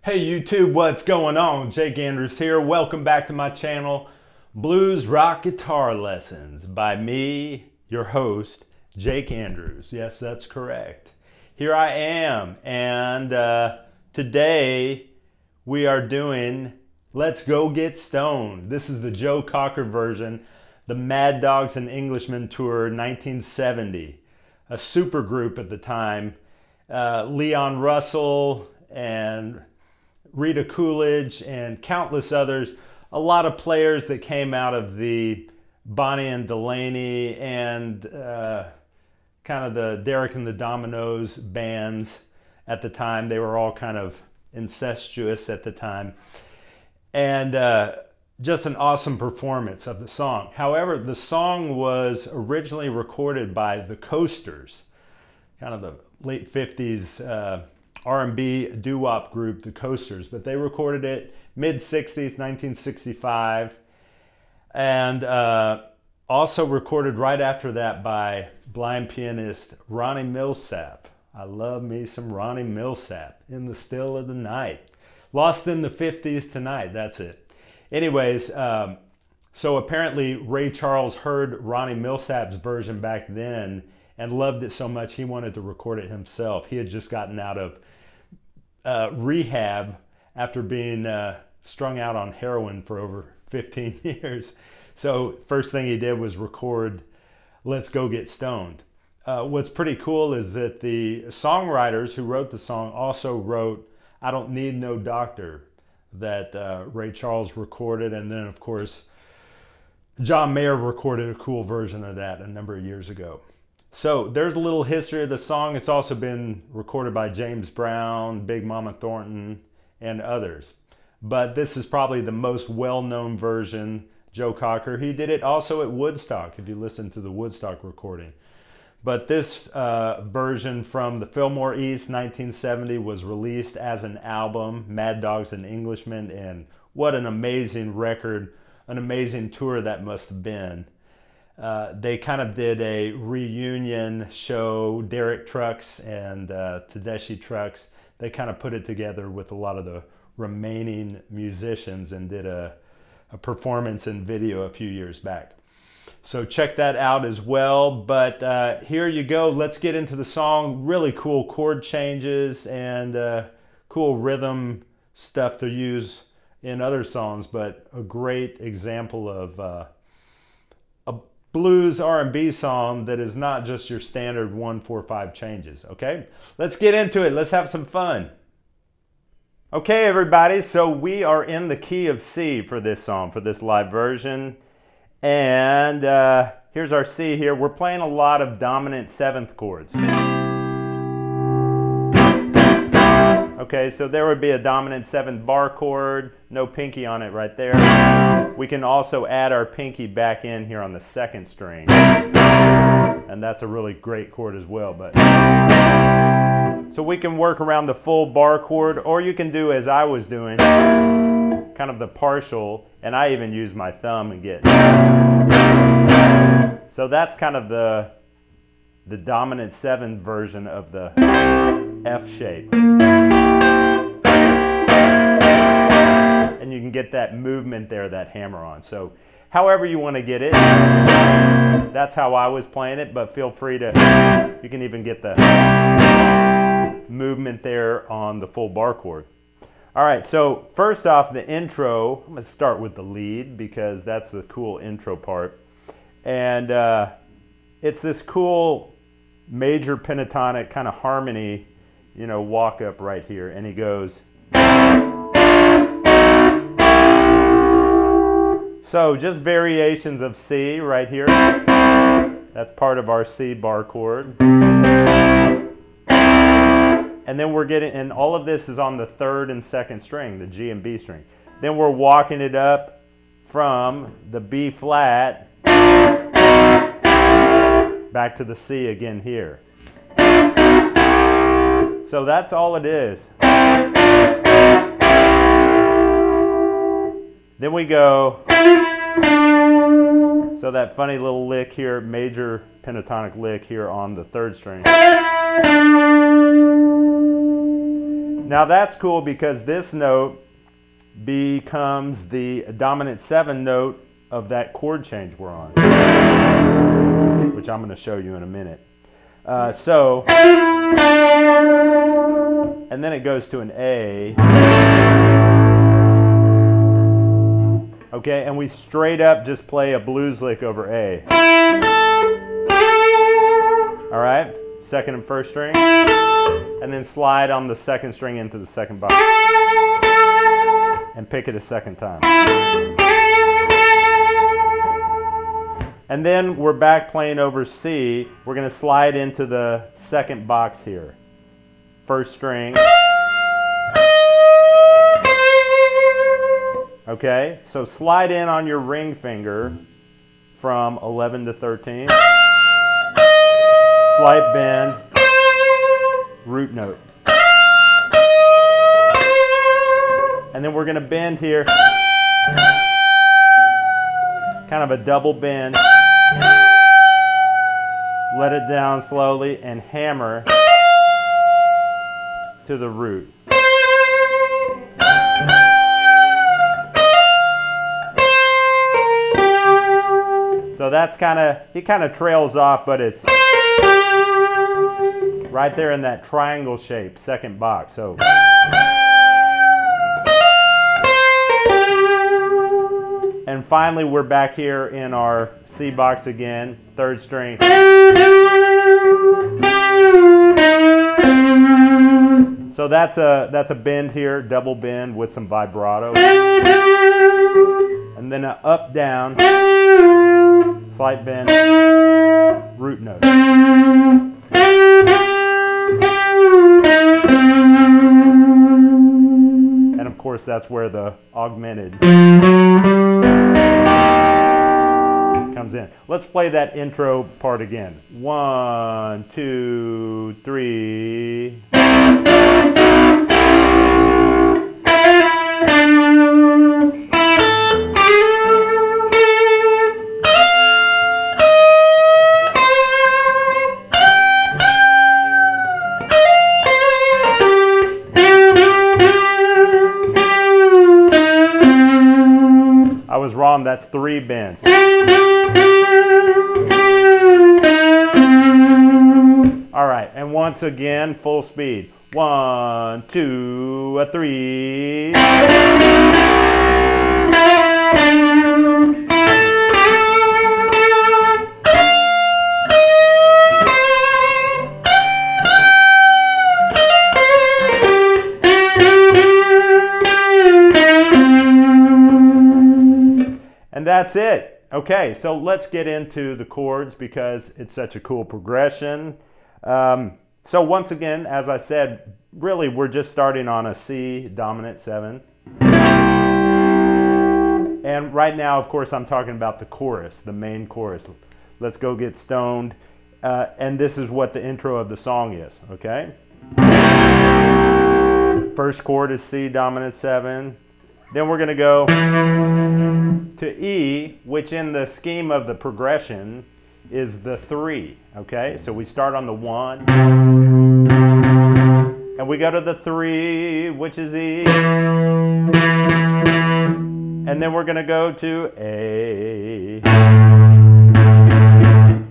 Hey YouTube, what's going on? Jake Andrews here. Welcome back to my channel, Blues Rock Guitar Lessons by me, your host, Jake Andrews. Yes, that's correct. Here I am, and today we are doing Let's Go Get Stoned. This is the Joe Cocker version, the Mad Dogs and Englishmen tour 1970. A super group at the time. Leon Russell and Rita Coolidge and countless others, a lot of players that came out of the Bonnie and Delaney and kind of the Derek and the Dominoes bands at the time. They were all kind of incestuous at the time. And just an awesome performance of the song. However, the song was originally recorded by the Coasters, kind of the late 50s R&B doo-wop group, the Coasters, but they recorded it mid-60s, 1965, and also recorded right after that by blind pianist Ronnie Milsap. I love me some Ronnie Milsap, In the Still of the Night. Lost in the 50s tonight, that's it. Anyways, so apparently Ray Charles heard Ronnie Milsap's version back then and loved it so much he wanted to record it himself. He had just gotten out of rehab after being strung out on heroin for over 15 years. So first thing he did was record Let's Go Get Stoned. What's pretty cool is that the songwriters who wrote the song also wrote I Don't Need No Doctor, that Ray Charles recorded, and then of course John Mayer recorded a cool version of that a number of years ago. So there's a little history of the song. It's also been recorded by James Brown, Big Mama Thornton, and others. But this is probably the most well-known version, Joe Cocker. He did it also at Woodstock, if you listen to the Woodstock recording. But this version from the Fillmoore East 1970 was released as an album, Mad Dogs and Englishmen, and what an amazing record, an amazing tour that must have been. They kind of did a reunion show, Derek Trucks and Tedeschi Trucks. They kind of put it together with a lot of the remaining musicians and did a performance and video a few years back. So check that out as well. But here you go. Let's get into the song. Really cool chord changes and cool rhythm stuff to use in other songs, but a great example of a blues R&B song that is not just your standard 1-4-5 changes. Okay, let's get into it. Let's have some fun. Okay, everybody, so we are in the key of C for this song, for this live version. And here's our C here. We're playing a lot of dominant 7th chords. Okay, so there would be a dominant 7th bar chord, no pinky on it right there. We can also add our pinky back in here on the 2nd string. And that's a really great chord as well. But so we can work around the full bar chord, or you can do as I was doing, kind of the partial, and I even use my thumb and get. So that's kind of the dominant 7 version of the F shape. And you can get that movement there, that hammer on. So however you want to get it, that's how I was playing it, but feel free to, you can even get the movement there on the full bar chord. All right, so first off, the intro, I'm going to start with the lead because that's the cool intro part. And it's this cool major pentatonic kind of harmony, you know, walk up right here. And he goes. So just variations of C right here. That's part of our C bar chord. And then we're getting, and all of this is on the 3rd and 2nd string, the G and B string. Then we're walking it up from the B flat back to the C again here. So that's all it is. Then we go, so that funny little lick here, major pentatonic lick here on the 3rd string. Now that's cool because this note becomes the dominant 7 note of that chord change we're on, which I'm going to show you in a minute. And then it goes to an A. Okay, and we straight up just play a blues lick over A. All right, second and first string, and then slide on the second string into the second box and pick it a second time. And then we're back playing over C. We're going to slide into the second box here. First string. Okay, so slide in on your ring finger from 11 to 13. Slight bend, root note. And then we're going to bend here. Kind of a double bend. Let it down slowly and hammer to the root. So that's he kind of trails off, but it's right there in that triangle shape, second box. So and finally we're back here in our C box again, third string. So that's a bend here, double bend with some vibrato. And then an up down, slight bend, root note. And of course that's where the augmented comes in. Let's play that intro part again. 1, 2, 3. I was wrong, that's 3 bends. All right, and once again, full speed. 1, 2, 3. And that's it. Okay, so let's get into the chords because it's such a cool progression. So once again, as I said, really we're just starting on a C dominant 7. And right now, of course, I'm talking about the chorus, the main chorus. Let's go get stoned. And this is what the intro of the song is, okay? First chord is C dominant 7. Then we're going to go to E, which in the scheme of the progression is the 3, okay? So we start on the 1, and we go to the 3, which is E, and then we're going to go to A,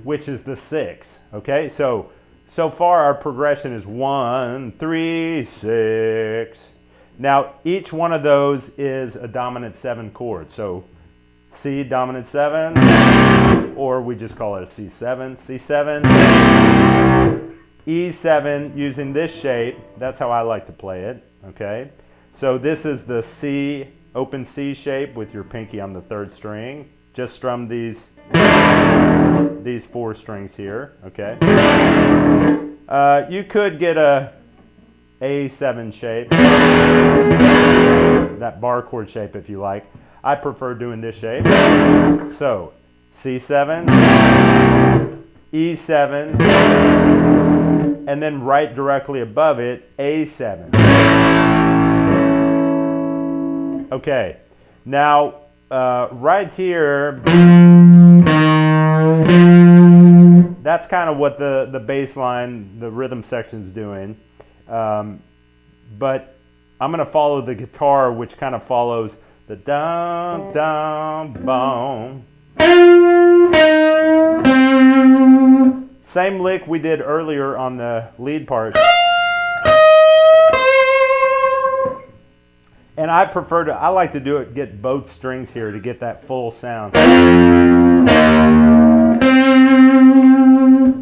which is the 6, okay? So far our progression is 1, 3, 6. Now each one of those is a dominant 7 chord. So C dominant 7, or we just call it a C7, C7, E7 using this shape. That's how I like to play it, okay? So this is the C, open C shape with your pinky on the 3rd string. Just strum these 4 strings here, okay? You could get a A7 shape, that bar chord shape if you like. I prefer doing this shape. So C7, E7, and then right directly above it, A7. Okay, now right here, that's kind of what the bass line, the rhythm section is doing. but I'm going to follow the guitar, which kind of follows the dum dum boom. Same lick we did earlier on the lead part. And I like to do it, get both strings here to get that full sound.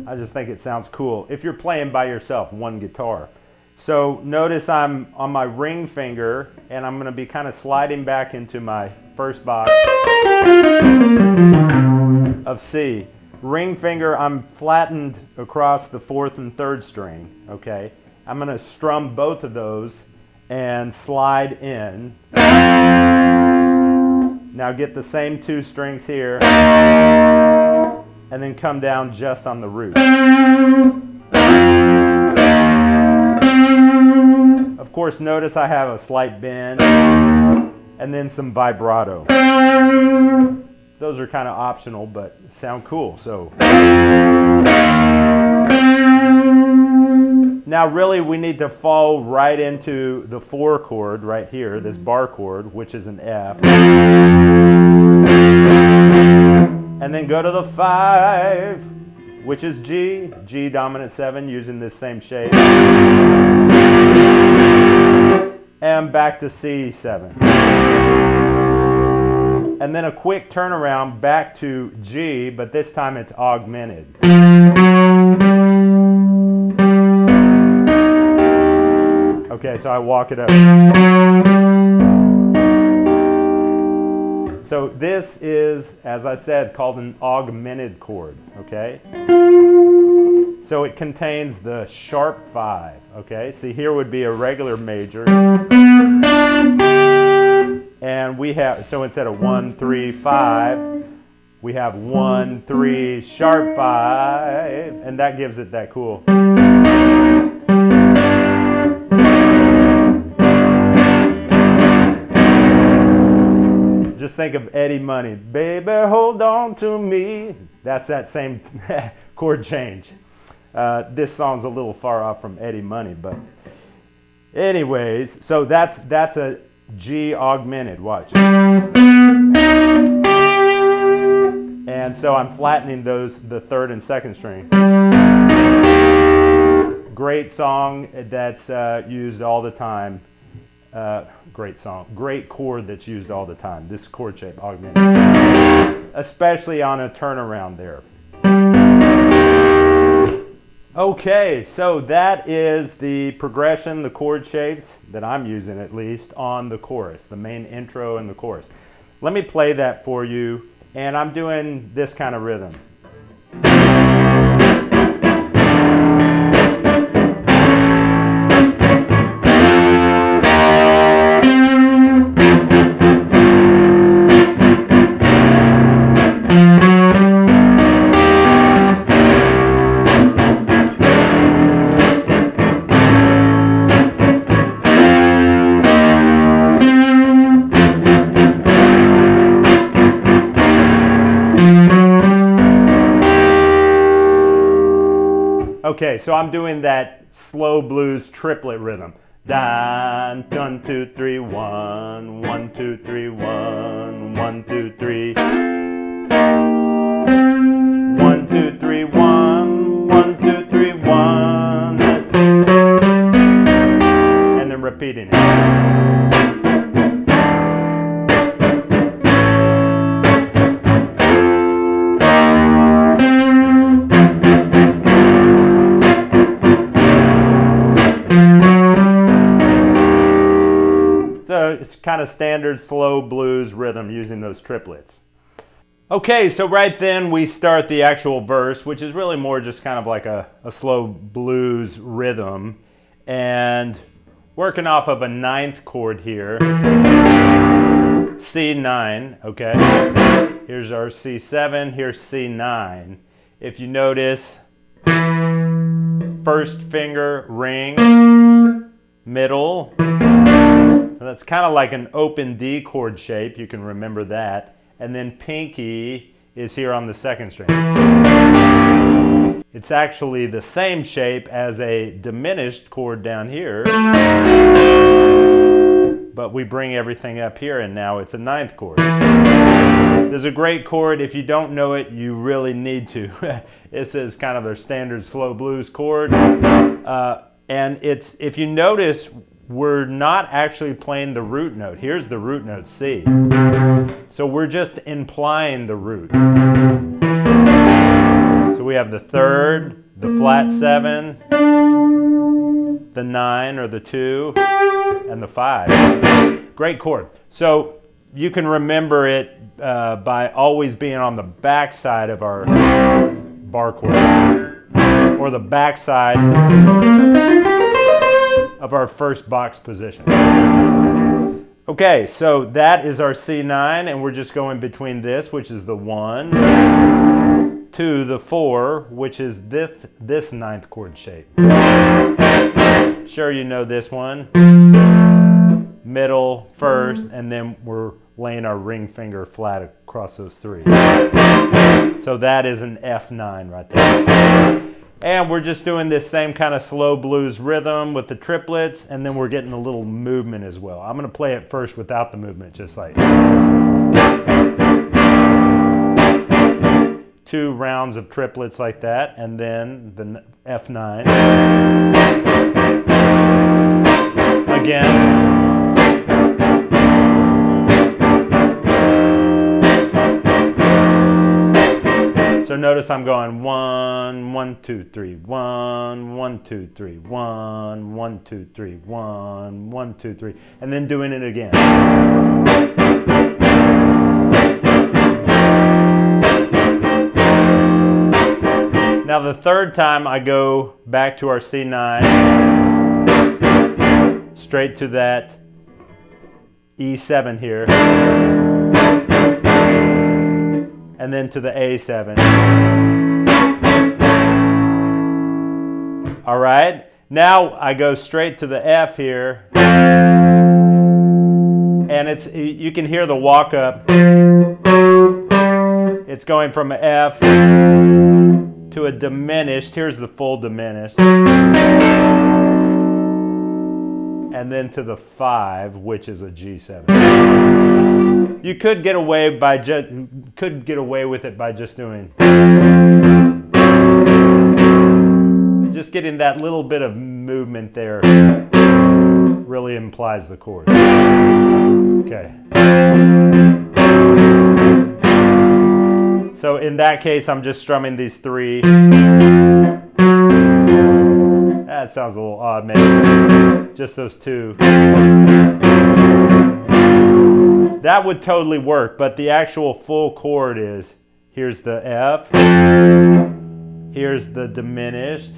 I just think it sounds cool if you're playing by yourself, one guitar. So notice I'm on my ring finger, and I'm going to be kind of sliding back into my first box of C. Ring finger, I'm flattened across the 4th and 3rd string, okay? I'm going to strum both of those and slide in. Now get the same 2 strings here, and then come down just on the root. Of course, notice I have a slight bend and then some vibrato. Those are kind of optional, but sound cool. So now really we need to fall right into the 4 chord right here, this bar chord, which is an F. And then go to the 5, which is G, G dominant 7, using this same shape. And back to C7. And then a quick turnaround back to G, but this time it's augmented. Okay, so I walk it up. So this is, as I said, called an augmented chord, okay? So it contains the sharp 5, okay? See, here would be a regular major. And we have, so instead of 1, 3, 5, we have 1, 3, sharp 5, and that gives it that cool. Just think of Eddie Money. Baby, hold on to me. That's that same chord change. This song's a little far off from Eddie Money, but anyways, so that's a G augmented, watch. And so I'm flattening those, the 3rd and 2nd string. Great song that's used all the time. Great song, great chord that's used all the time, this chord shape, augmented. Especially on a turnaround there. Okay, so that is the progression, the chord shapes that I'm using at least on the chorus, the main intro and the chorus. Let me play that for you, and I'm doing this kind of rhythm. Okay, so I'm doing that slow blues triplet rhythm. Dun, dun, 2, 3, 1, 1, 2, 3, 1, 1, 2, 3. 1, 2, 3, 1, 1, 2, 3, 1. And then repeating it. So it's kind of standard slow blues rhythm using those triplets. Okay, so right then we start the actual verse, which is really more just kind of like a slow blues rhythm, and working off of a 9th chord here, C9, okay? Here's our C7, here's C9. If you notice, 1st finger, ring, middle. So that's kind of like an open D chord shape, you can remember that. And then pinky is here on the 2nd string. It's actually the same shape as a diminished chord down here, but we bring everything up here and now it's a ninth chord. This is a great chord. If you don't know it, you really need to. This is kind of a standard slow blues chord. And it's, if you notice, we're not actually playing the root note. Here's the root note, C. So we're just implying the root. So we have the third, the flat 7, the 9 or the 2, and the 5. Great chord. So you can remember it by always being on the back side of our bar chord, or the back side of our first box position. Okay, so that is our C9, and we're just going between this, which is the 1, to the 4, which is this ninth chord shape. Sure, you know this one. Middle, first, and then we're laying our ring finger flat across those 3. So that is an F9 right there. And we're just doing this same kind of slow blues rhythm with the triplets, and then we're getting a little movement as well. I'm going to play it first without the movement, just like 2 rounds of triplets like that, and then the F9. Again. So notice I'm going 1, 1, 2, 3, 1, 1, 2, 3, 1, 1, 2, 3, 1, 1, 2, 3, and then doing it again. Now the third time I go back to our C9, straight to that E7 here, and then to the A7. All right, now I go straight to the F here, and you can hear the walk up. It's going from an F to a diminished. Here's the full diminished, and then to the 5, which is a G7. You could get away with it by just doing, just getting that little bit of movement there really implies the chord. Okay. So in that case, I'm just strumming these 3. That sounds a little odd, maybe. Just those 2. That would totally work, but the actual full chord is, here's the F, here's the diminished.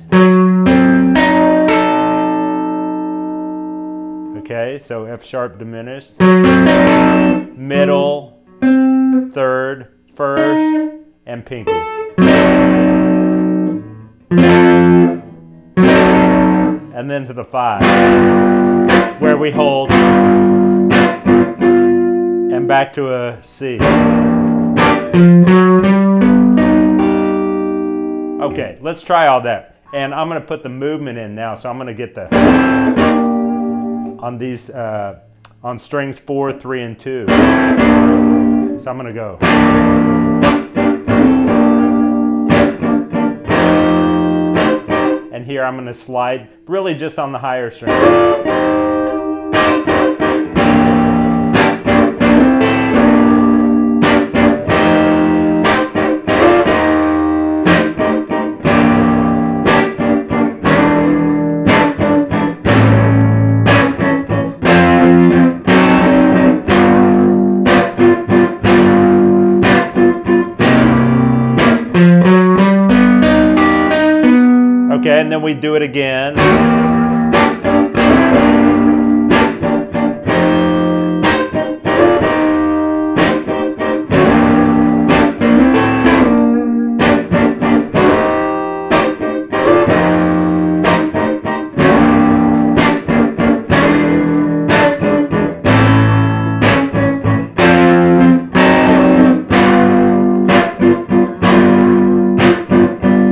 Okay, so F sharp diminished. Middle, third, first, and pinky. And then to the 5, where we hold, and back to a C. Okay, let's try all that. And I'm going to put the movement in now, so I'm going to get the, on these, on strings 4, 3, and 2. So I'm going to go. And here I'm going to slide really just on the higher string. Okay, and then we do it again.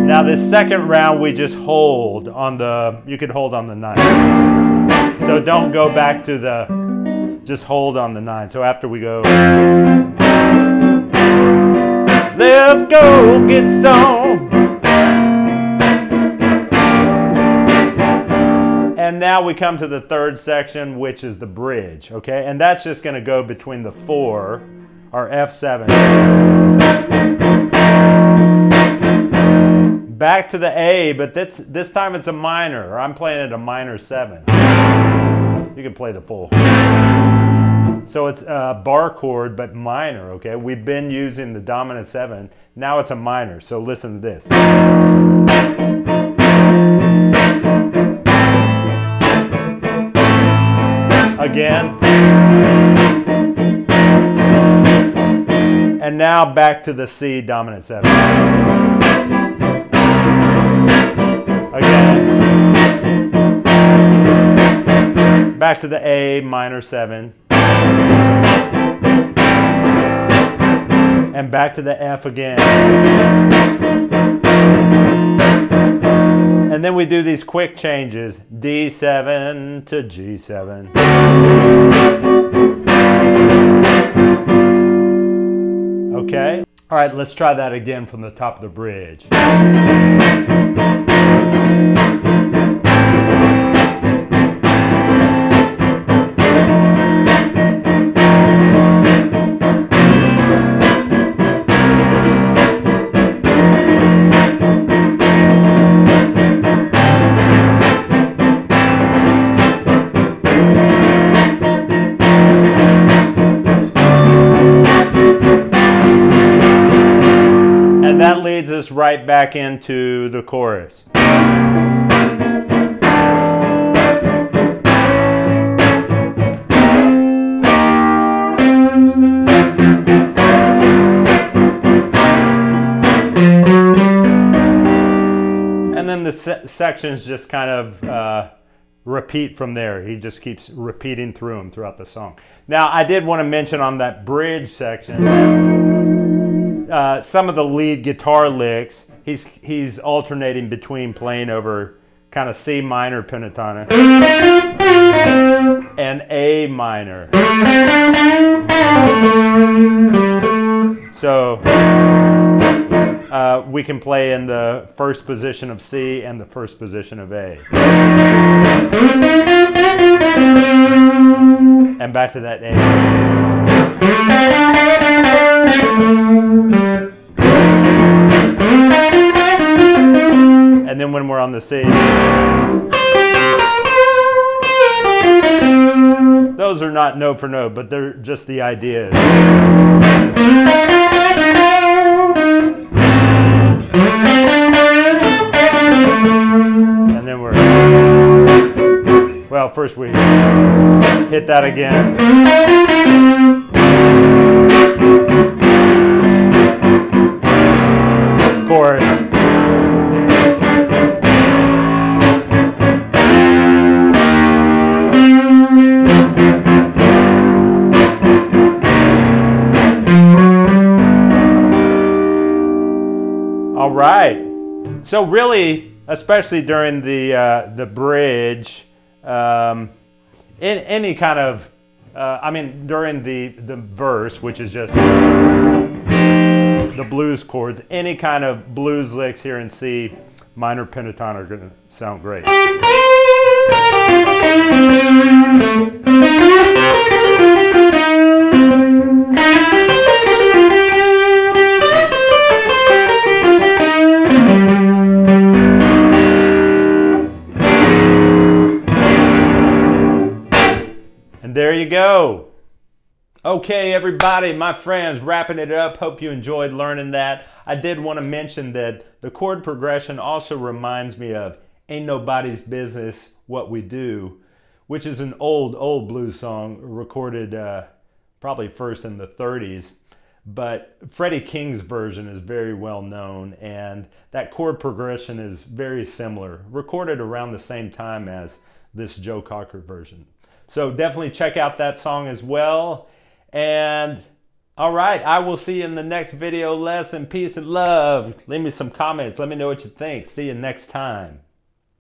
Now this second round we just hold on the, you could hold on the 9. So don't go back to the, just hold on the 9. So after we go, let's go get stoned. And now we come to the third section, which is the bridge, okay? And that's just gonna go between the 4, our F7. Back to the A, but this time it's a minor. I'm playing it a minor 7. You can play the full. So it's a bar chord, but minor, okay? We've been using the dominant 7. Now it's a minor, so listen to this. Again. And now back to the C dominant 7. Again. Back to the A minor 7. And back to the F again. And then we do these quick changes, D7 to G7. Okay? All right, let's try that again from the top of the bridge. That leads us right back into the chorus. And then the sections just kind of repeat from there. He just keeps repeating through them throughout the song. Now, I did want to mention on that bridge section, some of the lead guitar licks, he's alternating between playing over kind of C minor pentatonic and A minor. So we can play in the first position of C and the first position of A. And back to that A. And then when we're on the C, those are not note for note, but they're just the ideas. And then we're, well, first we hit that again. Chorus. All right. So really, especially during the bridge, in any kind of, I mean, during the verse, which is just the blues chords, any kind of blues licks here in C minor pentatonic are going to sound great. And there you go. Okay, everybody, my friends, wrapping it up. Hope you enjoyed learning that. I did want to mention that the chord progression also reminds me of Ain't Nobody's Business What We Do, which is an old blues song recorded probably first in the 30s. But Freddie King's version is very well known, and that chord progression is very similar, recorded around the same time as this Joe Cocker version. So definitely check out that song as well. And All right, I will see you in the next video lesson. Peace and love. Leave me some comments. Let me know what you think. See you next time.